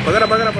बगरा बगरा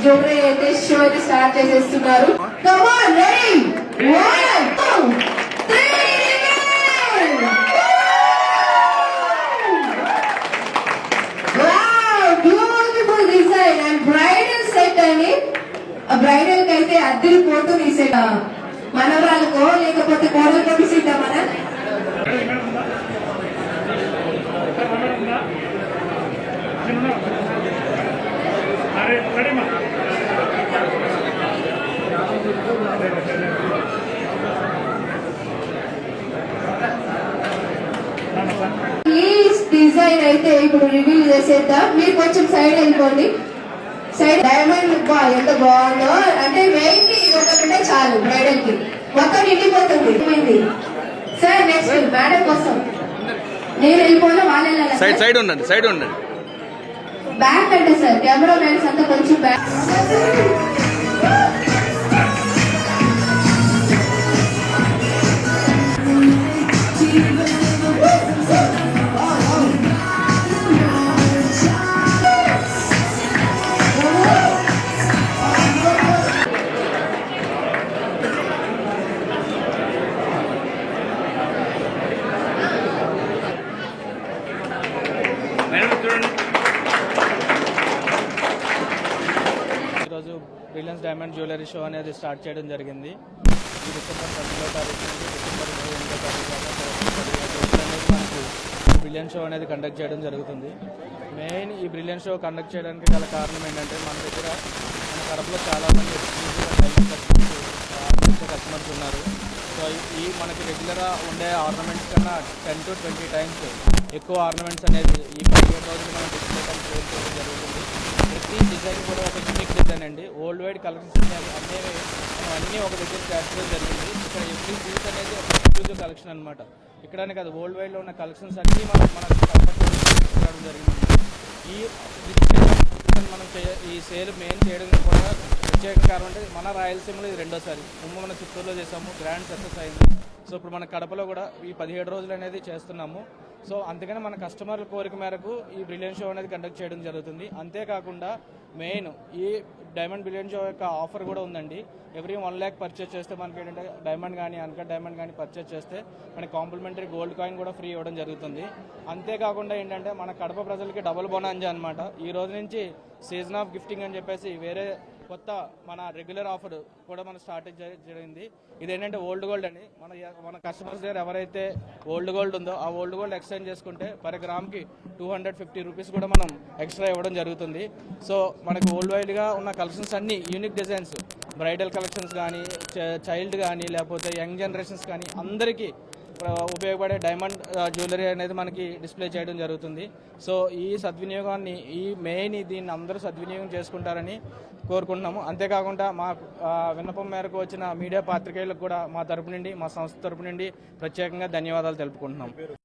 జోగ్రే అయితే షో అయితే స్టార్ట్ చేసేస్తున్నారు. Come on ready 1 2 3 wow beautiful design and bridal set అని బ్రైడల్ కి అయితే అద్దరి ఫోటో తీసేట మనవరాలకో లేకపోతే కోడలకో తీసేట మన ఈ డిజైన్ అయితే ఇప్పుడు రివీల్ చేసేద్దాం. మీరు కొంచెం సైడ్ వెళ్ళిపోండి. సైడ్ డైమండ్ ఎంత బాగుందో అంటే మెయిన్ కి ఇది ఒకటే చాలు బ్రైడల్ కి మొత్తం నిండిపోతుంది. సార్ నెక్స్ట్ మేడం కోసం నేను వెళ్ళిపోయినా వాళ్ళు వెళ్ళాలి. సైడ్ ఉండండి, సైడ్ ఉండండి. బ్యాక్ అంటే సార్ కెమెరా మ్యాన్స్ అంతా కొంచెం బ్యాక్. ఈరోజు బ్రిలియన్స్ డైమండ్ జ్యువెలరీ షో అనేది స్టార్ట్ చేయడం జరిగింది. ఈ డిసెంబర్ 10వ తారీఖు నుంచి డిసెంబర్ 28వ తారీఖు దాకా అనేది మనకు బ్రిలియన్స్ షో అనేది కండక్ట్ చేయడం జరుగుతుంది. మెయిన్ ఈ బ్రిలియన్స్ షో కండక్ట్ చేయడానికి గల కారణం ఏంటంటే మన దగ్గర మన కడపలో చాలామంది కస్టమర్స్ ఉన్నారు. సో ఈ మనకి రెగ్యులర్గా ఉండే ఆర్నమెంట్స్ కన్నా 10 to 20 టైమ్స్ ఎక్కువ ఆర్నమెంట్స్ అనేది ఈ 15 రోజులు మనం డిస్ప్లే సేల్ చేయడం జరుగుతుంది. ప్రతి డిజైన్ కూడా ఒక యూనిక్ డిజైన్ అండి. ఓల్డ్ వైడ్ కలెక్షన్స్ అన్నీ ఒక దగ్గర చేర్చడం జరిగింది. ఇక్కడ ఎవ్రీ పీస్ అనేది ఒక ఎక్స్క్లూజివ్ కలెక్షన్ అనమాట. ఇక్కడనే కాదు ఓల్డ్ వైడ్లో ఉన్న కలెక్షన్స్ అన్నీ మన తీసుకురావడం జరిగింది. మనం ఈ సేల్ మెయిన్ చేయడం కూడా ప్రత్యేక కారణం అంటే మన రాయలసీమలో ఇది రెండోసారి. ముందు మన చిత్తూరులో చేసాము, గ్రాండ్ సక్సెస్ అయింది. సో ఇప్పుడు మన కడపలో కూడా ఈ 17 రోజులు అనేది చేస్తున్నాము. సో అందుకని మన కస్టమర్ల కోరిక మేరకు ఈ బ్రిలియన్స్ షో అనేది కండక్ట్ చేయడం జరుగుతుంది. అంతేకాకుండా మెయిన్ ఈ డైమండ్ బ్రిలియన్స్ షో యొక్క ఆఫర్ కూడా ఉందండి. ఎవ్రీ 1 lakh పర్చేస్ చేస్తే మనకి ఏంటంటే డైమండ్ కానీ అన్కట్ డైమండ్ కానీ పర్చేస్ చేస్తే మనకి కాంప్లిమెంటరీ గోల్డ్ కాయిన్ కూడా ఫ్రీ ఇవ్వడం జరుగుతుంది. అంతేకాకుండా ఏంటంటే మన కడప ప్రజలకి డబుల్ బోనాంజా అనమాట. ఈ రోజు నుంచి సీజన్ ఆఫ్ గిఫ్టింగ్ అని చెప్పేసి వేరే కొత్త మన రెగ్యులర్ ఆఫర్ కూడా మనం స్టార్ట్ జరిగింది. ఇదేంటంటే ఓల్డ్ గోల్డ్ అని మన కస్టమర్స్ దగ్గర ఎవరైతే ఓల్డ్ గోల్డ్ ఉందో ఆ ఓల్డ్ గోల్డ్ ఎక్స్చేంజ్ చేసుకుంటే పర్ గ్రామ్కి 250 రూపీస్ కూడా మనం ఎక్స్ట్రా ఇవ్వడం జరుగుతుంది. సో మనకి ఓల్డ్ వైడ్గా ఉన్న కలెక్షన్స్ అన్నీ యూనిక్ డిజైన్స్, బ్రైడల్ కలెక్షన్స్ కానీ, చైల్డ్ కానీ, లేకపోతే యంగ్ జనరేషన్స్ కానీ అందరికీ ఉపయోగపడే డైమండ్ జ్యువెలరీ అనేది మనకి డిస్ప్లే చేయడం జరుగుతుంది. సో ఈ సద్వినియోగాన్ని దీన్ని అందరూ సద్వినియోగం చేసుకుంటారని కోరుకుంటున్నాము. అంతేకాకుండా మా విన్నపం మేరకు వచ్చిన మీడియా పాత్రికేయులకు కూడా మా తరపు నుండి, మా సంస్థ తరపు నుండి ప్రత్యేకంగా ధన్యవాదాలు తెలుపుకుంటున్నాం.